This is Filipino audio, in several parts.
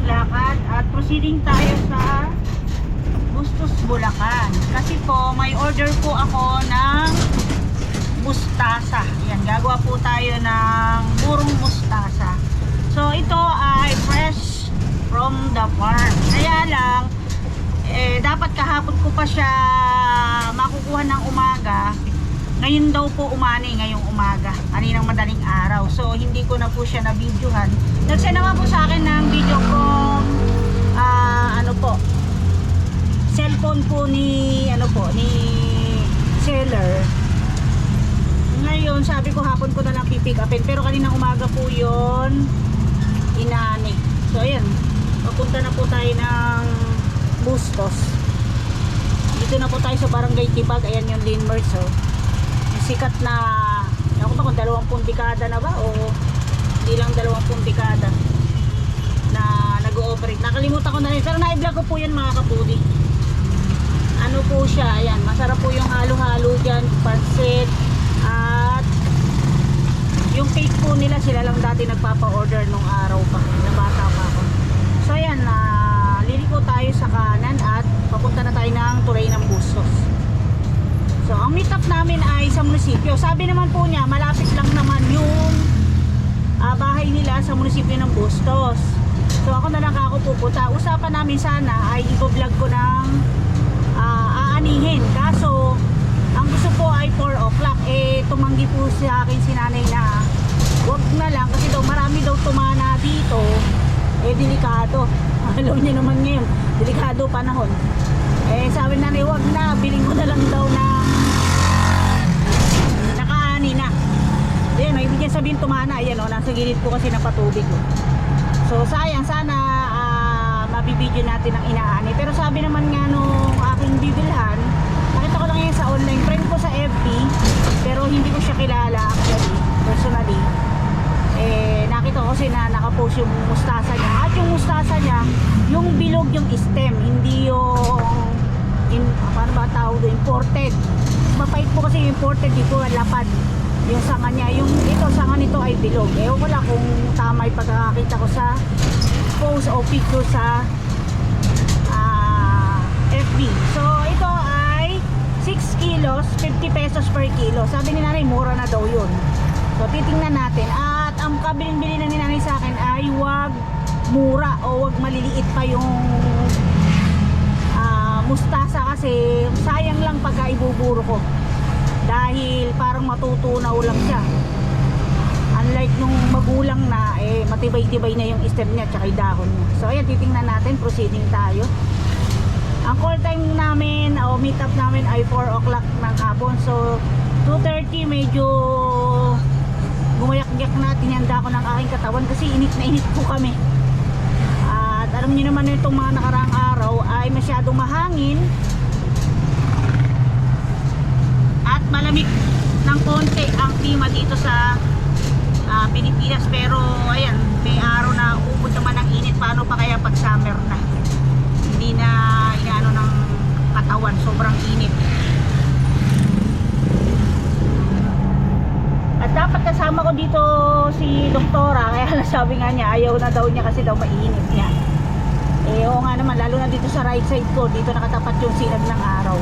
maglakad at proceeding tayo sa Bustos, Bulacan. Kasi po, may order po ako ng mustasa. Yan, gagawa po tayo ng burong mustasa. So, ito ay fresh from the farm. Kaya lang, dapat kahapon ko pa siya makukuha ng umaga. Ngayon daw po ngayong umaga, kaninang madaling araw. So hindi ko na po siya na-videohan. Nagsend naman po sa akin ng video ko cellphone po ni seller. Ngayon sabi ko hapon ko na lang pipick upin, pero kaninang umaga po yon inani. So ayan, papunta na po tayo ng Bustos. Dito na po tayo sa Barangay Tibag. Ayan yung Linmers, oh. Sikat na, ako ba kung 20 dekada na ba o hindi lang 20 dekada na nag-ooperate. Nakalimutan ko na rin, pero na-vlog ko po yan mga kapudi. Ano po siya, ayan, masarap po yung halo-halo dyan, pansit, at yung cake po nila, sila lang dati nagpapa-order nung araw pa, na bata pa ako. So ayan, liliko tayo sa kanan at papunta na tayo ng Tulay ng Bustos. So, ang meet up namin ay sa munisipyo. Sabi naman po niya, malapit lang naman yung bahay nila sa munisipyo ng Bustos. So, ako na lang ako pupunta. Usapan namin sana ay i-vlog ko ng aanihin. Kaso, ang gusto po ay 4 o'clock. Tumanggi po sa akin si nanay na wag na lang kasi daw marami daw tumana dito. Delikado. Alam niyo naman ngayon, delikado panahon. Sabi na ni wag na, biling ko na lang daw na nakaani na. Ayan, may ibig sabihin tumana. Ayan, nasa gilid po kasi napatubig. So sayang, sana mabibidyo natin ang inaani. Pero sabi naman nga nung aking bibilhan, nakita ko lang yan sa online, friend ko sa FB, pero hindi ko siya kilala actually, personally. Nakita ko kasi na nakapost yung mustasa niya. At yung mustasa niya, yung bilog yung stem, hindi yung paano ba tawag doon? Imported. Mapait po kasi yung imported, dito lapad yung sanga niya. Yung sanga nito ay bilog. Ewan ko lang kung tama yung pagkakakita ko sa post o picture sa FB. So ito ay 6 kilos, 50 pesos per kilo. Sabi ni nanay, mura na daw yun. So titingnan natin. At ang kabilin-bilin na ni nanay sa akin ay wag mura o wag maliliit pa yung mustasa kasi sayang lang pagka ibuburo ko dahil parang matutunaw lang siya, unlike nung magulang na matibay-tibay na yung stem niya tsaka yung dahon niya. So ayan, titingnan natin, proceeding tayo. Ang call time namin o meet up namin ay 4 o'clock ng hapon. So 2:30 medyo gumayak-yak na, tinanda ko ng aking katawan kasi init na init po kami. Alam niyo naman itong mga nakaraang araw ay masyadong mahangin at malamig ng konti ang klima dito sa Pilipinas. Pero ayan, may araw na ubod naman ng init. Paano pa kaya pag summer na? Hindi na inaano ng katawan, sobrang init. At dapat kasama ko dito si doktora, kaya sabi nga niya ayaw na daw niya kasi daw mainit niya. Oo nga naman, lalo na dito sa right side ko, dito nakatapat yung sinag ng araw.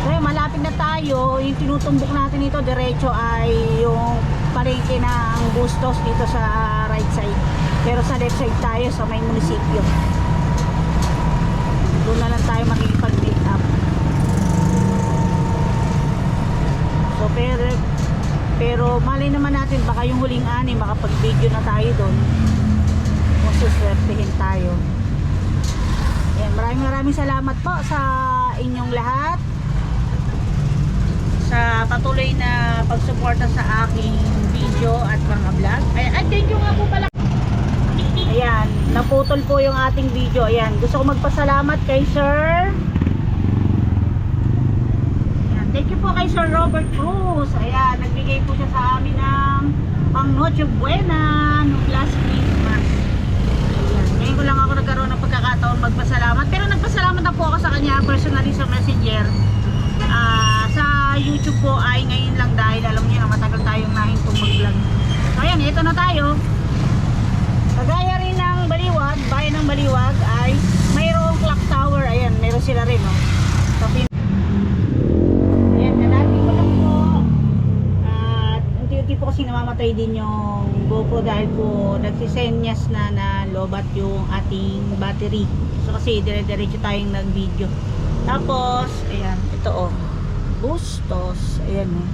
So malapit na tayo. Yung tinutumbok natin dito diretso ay yung palengke ng Bustos dito sa right side, pero sa left side tayo sa may munisipyo. Doon na lang tayo makikipag-meet up. So pero malay naman natin, baka yung huling ani makapag-video na tayo doon kung suswertehin tayo. Ayan, maraming salamat po sa inyong lahat sa patuloy na pagsuporta sa aking video at mga vlog. Ayan, thank you nga po pala. Ayan, naputol po yung ating video. Ayan, gusto ko magpasalamat kay Sir. Ayan, thank you po kay Sir Robert Cruz. Ayan, nagbigay po siya sa amin ng pang Noche Buena nung last Christmas. Ngayon ko lang ako nagkaroon ng pagkakataon magpasalamat, pero nagpasalamat na po ako sa kanya personally sa Messenger. Sa YouTube po ay ngayon lang dahil alam niyo na matagal tayong nahintong mag-vlog. So ayan, ito na tayo. Kagaya rin ng Baliwag, bayan Baliwag ay mayroong clock tower. Ayan, meron sila rin, no? Ayan, hanapin ko lang po. At unti-unti po kasi namamatay din yung GoPro dahil po nagsisenyas na lobat yung ating battery. So kasi dire-diretso tayong nag-video. Tapos, ayan, ito oh. Bustos. Ayan oh.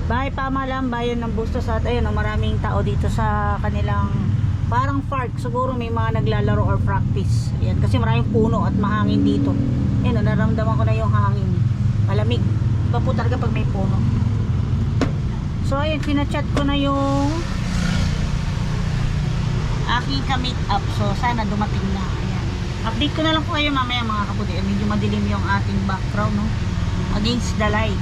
Bahay pamahalaan, bayan ng Bustos. At ayan oh, maraming tao dito sa kanilang parang park. Siguro may mga naglalaro or practice. Ayan, kasi maraming puno at mahangin dito. Ayan oh, naramdaman ko na yung hangin. Malamig. Iba po talaga pag may puno. So ayan, sinachat ko na yung aking ka-meet up. So sana dumating na. Ayan. Update ko na lang po kayo mamaya mga kabuti. Medyo madilim yung ating background, no? Against the light.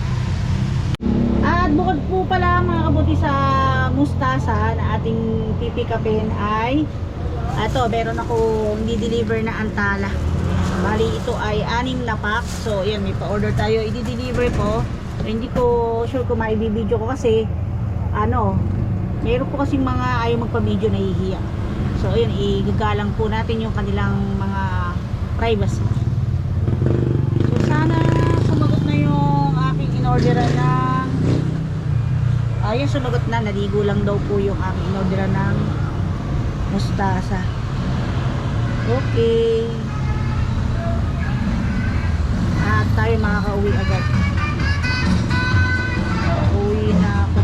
At bukod po pala mga kabuti sa mustasa na ating pipikapin ay ito, meron ako di-deliver na antala. Bali ito ay 6 na pack. So ayan, may pa-order tayo. I-deliver po. So, hindi ko sure kung maibibideo ko kasi meron po kasing mga ayaw magpa-video, nahihiya. So ayun, igagalang po natin yung kanilang mga privacy. So sana sumagot na yung aking in-orderan ng ayun, sumagot na, naligo lang daw po yung aking in-orderan ng mustasa. Okay. At tayo makaka-uwi agad. Uwi na ako.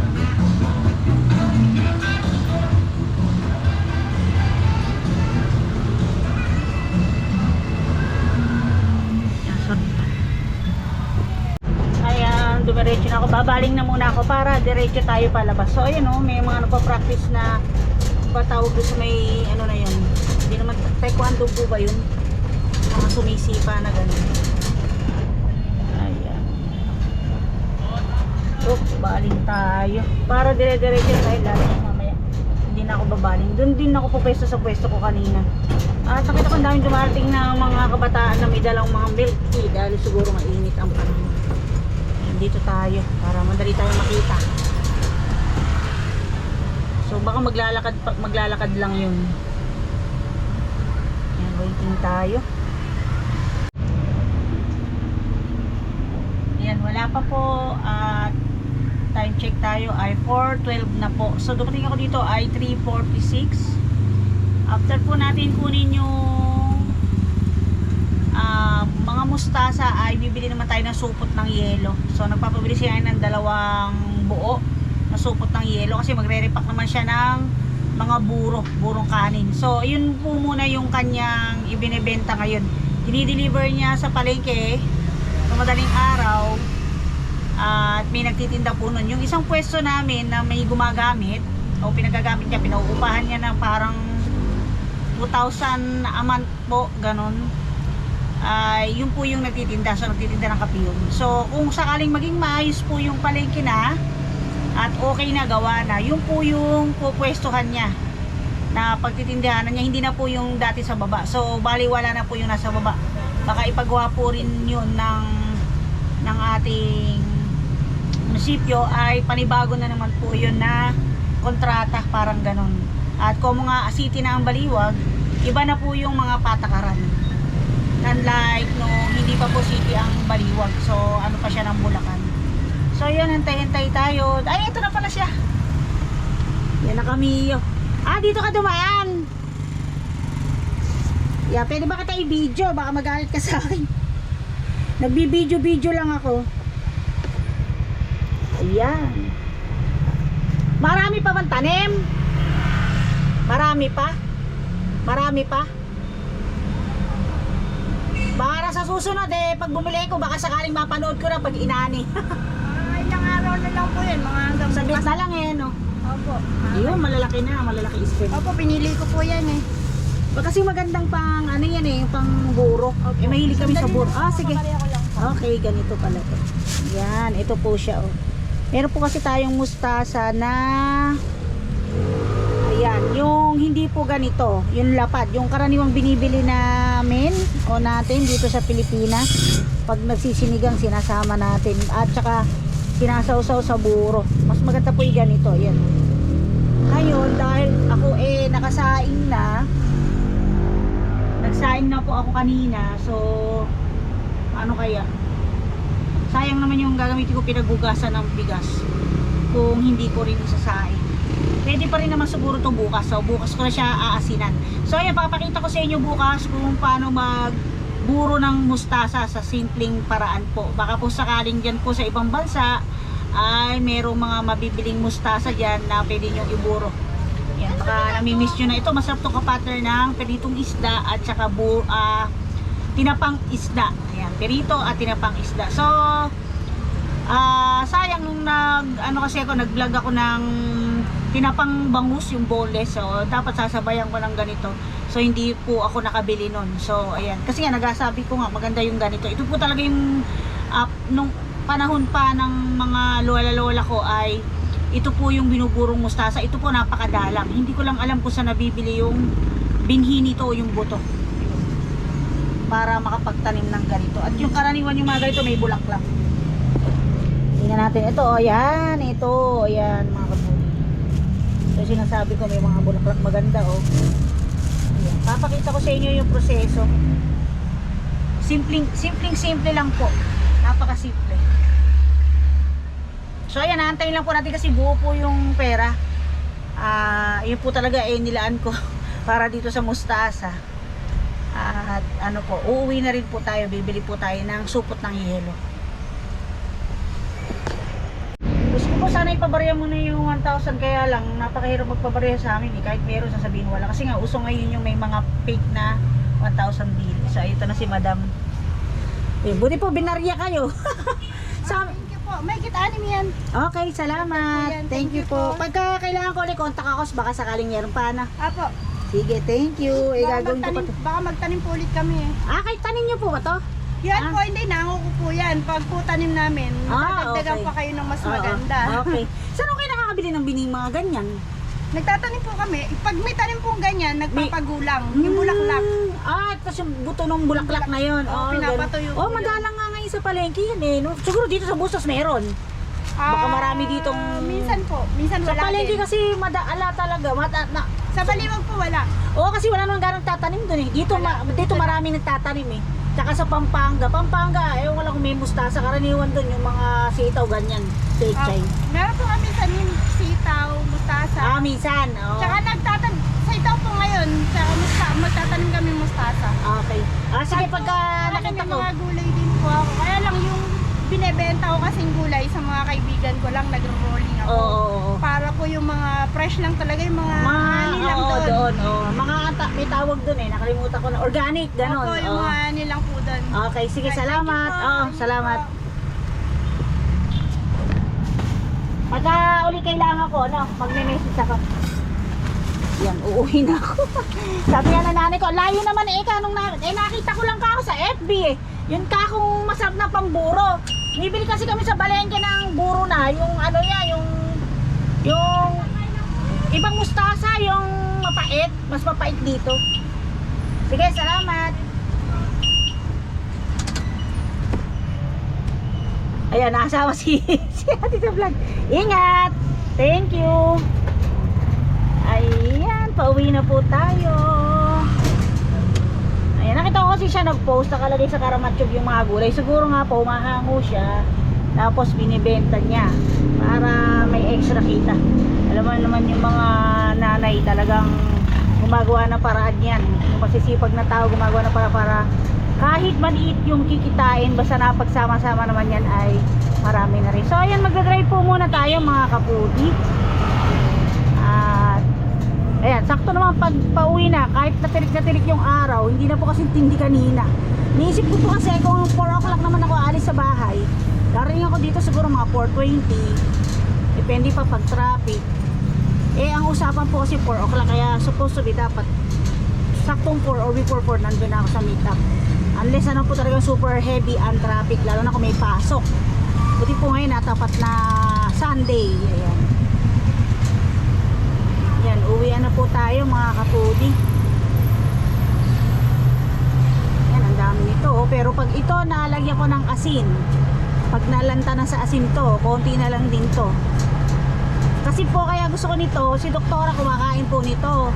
Ayan, dumiretso na ako. Babaling na muna ako para diretso tayo palabas. So ayan o, may mga nagpa-practice na patawag doon sa may na yun. Hindi naman, taekwondo po ba yun? Mga sumisipa na gano'n. Ayan. So, baling tayo. Para dire-diretso tayo lalo mamaya. Hindi na ako babaling. Doon din ako pupwesto sa pwesto ko kanina. At nakita ko ang daming dumarating na mga kabataan na may dalang mga milk tea dahil siguro mainit ang panahon. Dito tayo para madali tayo makita. So baka maglalakad lang yun. Ayan, waiting tayo. Ayan, wala pa po. At time check tayo ay 4:12 na po. So dumating ako dito ay 3:46. After po natin kunin yung mga mustasa ay bibili naman tayo ng supot ng yelo. So nagpapabili siya ng 2 buo na supot ng yelo kasi magre-repack naman siya ng mga burong kanin. So yun po muna yung kanyang ibinebenta ngayon. Dinideliver niya sa palengke sa madaling araw at may nagtitinda po nun. Yung isang pwesto namin na may gumagamit o pinagagamit niya, pinauupahan niya ng parang 2,000 a month po, ganon. Yun po yung nagtitinda. So nagtitinda ng kape yun. So kung sakaling maging maayos po yung palengke na at okay na, gawa na, yun po yung pupwestuhan niya na pagtitindahan niya, hindi na po yung dati sa baba. So bali wala na po yung nasa baba. Baka ipagawa po rin yun ng ating munisipyo, ay panibago na naman po yun na kontrata, parang ganon. At kung mga city na ang Baliwag, iba na po yung mga patakaran. Unlike no, hindi pa po city ang Baliwag. So ano pa siya ng Bulacan. So yun, hintay-hintay tayo. Ay, ito na pala siya. Yan na kami. Dito ka dumaan. Yeah, pwede ba kita i-video? Baka magalit ka sa akin. Nagbi-video lang ako. Ayan. Marami pa bang tanim? Marami pa? Marami pa? Para sa susunod pag bumili ko, baka sakaling mapanood ko na pag inani. Ilang araw na lang po yan, mga hanggang Sabit na lang no? Opo. Ayun, malalaki na, malalaki stem. Opo, pinili ko po yan Kasi magandang pang, yan pang buro. Opo. Mahilig kami sa buro. Sige. Ko lang po. Okay, ganito pala to. Yan, ito po siya Meron po kasi tayong mustasa na ayan, yung hindi po ganito, yung lapad, yung karaniwang binibili namin o natin dito sa Pilipinas. Pag nagsisinigang, sinasama natin at saka sinasawsaw sa buro. Mas maganda po yung ganito, yan. Ngayon, dahil ako nakasaing na, Nagsaing na po ako kanina. So, ano kaya? Sayang naman yung gagamitin ko pinagugasan ng bigas. Kung hindi ko rin isasaing. Pwede pa rin naman siguro to bukas. So, bukas ko na siya aasinan. So, ayan, papakita ko sa inyo bukas kung paano magburo ng mustasa sa simpleng paraan po. Baka po sakaling dyan po sa ibang bansa ay merong mga mabibiling mustasa dyan na pwede nyo iburo. Yan, baka namimiss nyo na ito. Masarap to ka-partner ng peritong isda at saka tinapang isda. Ayan, perito at tinapang isda. So, sayang nung nag-vlog ako ng tinapang bangus yung boneless. So, dapat sasabayan ko ng ganito. So, hindi po ako nakabili nun. So, ayan. Kasi nga, nagsasabi ko nga, maganda yung ganito. Ito po talaga yung nung panahon pa ng mga lola-lola ko ay ito po yung binuburong mustasa. Ito po napakadalang. Hindi ko lang alam kung saan nabibili yung binhi nito o yung buto para makapagtanim ng ganito. At yung karaniwan yung mga ganito may bulaklak. Tingnan natin. Ito, o yan. Ito, o yan mga kabuli. So sinasabi ko may mga bulaklak maganda, o. Ayan. Papakita ko sa inyo yung proseso. Simple lang po. Napakasimple. So ayan, naantayin lang po natin kasi buo po yung pera. Yun po talaga nilaan ko para dito sa mustasa. At ano po, uuwi na rin po tayo, bibili po tayo ng supot ng yelo. Gusto ko po sana ipabarya muna yung 1,000, kaya lang napakahirap magpabarya sa amin kahit meron sasabihin wala. Kasi nga uso ngayon yung may mga fake na 1,000 bill. So ito na si madam. Buti po binarya kayo. Thank you po. May kita-anim yan. Okay, salamat. Thank you po. Pagka kailangan ko ulit, contact ako baka sakaling meron pa na. Apo. Sige, thank you. Gagawin ko pa to. Baka magtanim po ulit kami eh. Kahit tanim nyo po ba to? Yan po, hindi. Nango ko po yan. Pag po tanim namin, dadagdagan okay. pa kayo ng mas maganda. Okay. Saan kayo nakakabili ng bining mga ganyan? Nagtatanim po kami. Pag may tanim pong ganyan, nagpapagulang. Yung bulaklak. Tapos yung buto ng bulaklak na yun. Pinapatuyo. Madalang nga ngayon sa palengke yan eh. No? Siguro dito sa Bustos meron. Baka marami ditong... Minsan po. Minsan sa wala palengke din. kasi madaala talaga. Sa Baliwag po wala. Kasi wala naman ganong tatanim dun eh. Dito maraming nagtatanim eh. Tsaka sa Pampanga, wala kung may mustasa, karaniwan dun yung mga sitaw ganyan, pechay. Meron po kami tanim, sitaw, mustasa. Minsan. Tsaka sitaw po ngayon, tsaka magtatanim kami mustasa. Okay. Sige, pagka nakita ko. Mga gulay din po ako. Kaya lang yung binebenta ko kasing gulay sa mga kaibigan ko lang, nagro-rolling ako. Para po yung mga fresh lang talaga, yung mga ani lang doon. May tawag doon eh, nakalimutan ko na. Organic, ganon. Opo, yung mga ani lang po doon. Okay, sige, salamat. Salamat. Pagka uli kailangan ko, magme-message ako. Yan, uuwi na ako. Sabi nga na nanay ko, layo naman nung nakita ko lang ako sa FB eh. Yung kakong masarap na pamburo. Bibili kasi kami sa balengke ng buro na, yung yung ibang mustasa, yung mapait, mas mapait dito. Sige, salamat. Ayan, nakasawa si Ate sa vlog. Ingat. Thank you. Ayan, pauwi na po tayo. Ayan, nakita ko kasi siya nag-post, nakalagay sa Karamatsyog yung mga gulay. Siguro nga po, mahango siya. Tapos binibenta niya para may extra kita. Alam mo naman yung mga nanay talagang gumagawa ng paraan yan. Yung masisipag na tao gumagawa ng paraan para kahit maliit yung kikitain, basta napagsama-sama naman yan ay marami na rin. So ayan, magdadrive po muna tayo mga kapudi. At ayan, sakto naman pag pauwi na, kahit natirik yung araw, hindi na po kasi tindi kanina. Niisip ko po kasi kung 4 o'clock naman ako alis sa bahay, darating ako dito siguro mga 4:20. Depende pa pag traffic. Ang usapan po kasi 4 o'clock, kaya supposed to be dapat saktong 4 or before 4 nandun na ako sa meetup. Unless ano po talaga super heavy ang traffic, lalo na kung may pasok. Buti po ngayon natapat na Sunday. Ayan. Yan, uwian na po tayo mga kapudi. Yan, ang dami nito. Pero pag ito nalagyan ko ng asin, pag nalanta na sa asin to, konti na lang din to. Kasi po kaya gusto ko nito, si doktora kumakain po nito.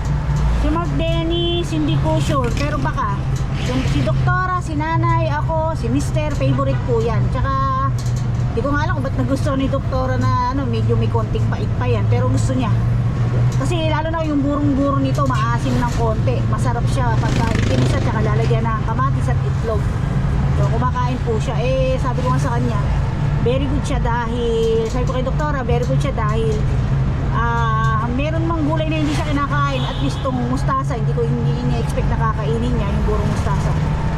Si Mark Dennis, hindi ko sure. Pero baka. Yung si Doktora, si Nanay, ako, si Mister, favorite po yan. Tsaka, hindi ko nga alam kung ba't nagustuhan ni Doktora na ano, medyo may konting pait pa yan. Pero gusto niya. Kasi lalo na yung burong-buro nito, maasim ng konti. Masarap siya pagka ikinisa, tsaka lalagyan ng kamatis at itlog. So, kumakain po siya. Eh, sabi ko nga sa kanya, very good siya dahil, sabi ko kay Doktora, very good siya dahil meron mang gulay na hindi siya kinakain, at least tong mustasa, hindi ko ini-expect na kakainin niya yung burong mustasa.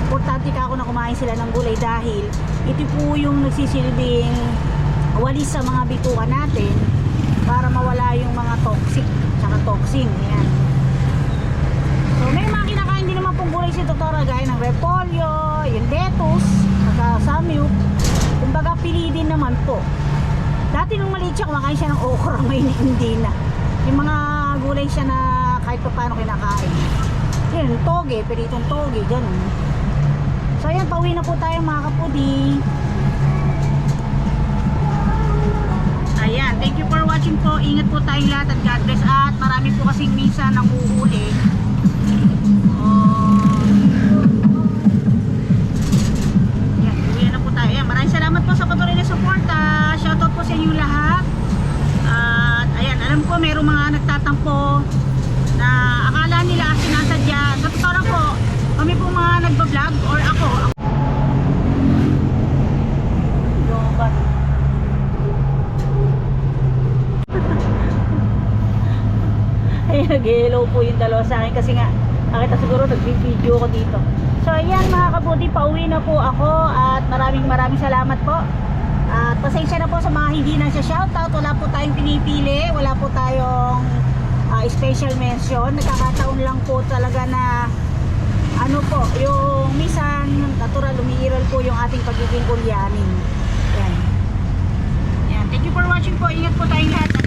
Importante ka ako na kumain sila ng gulay dahil ito po yung nagsisilbing walis sa mga bituka natin para mawala yung mga toxic tsaka toxin. Yan. So may mga kinakain din naman pong gulay si Doktora gaya ng repolyo, yung lettuce, saka samyup. Kumbaga pili din naman po. Dati nung maliit siya, kumakain siya ng okra, may hindi na. Yung mga gulay siya na kahit pa paano kinakain. Yun, toge, peritong toge, ganun. So ayan, pauwi na po tayo mga kapudi. Ayan, thank you for watching po. Ingat po tayong lahat at God bless. At marami po kasing minsan nang uuhuli. Ayan, uwi na po tayo. Ayan, maraming salamat po sa patuloy na suporta. Shoutout po sa inyo lahat. At ayan, alam ko mayroong mga nagtatampo na akala nila sinasadya. Sa totoo lang po, kami po mga nagbablog or ako. Ay, nag-hello po yung dalawa sa akin kasi nga nakita siguro nag-video ko dito. So ayan mga kabuti, pauwi na po ako at maraming salamat po. At pasensya na po sa mga hindi na siya shoutout. Wala po tayong pinipili, wala po tayong special mention. Nagkakataon lang po talaga na ano po, yung minsan natural lumiiral po yung ating pagiging kulyanin. Yan. Yan. Thank you for watching po. Ingat po tayong lahat.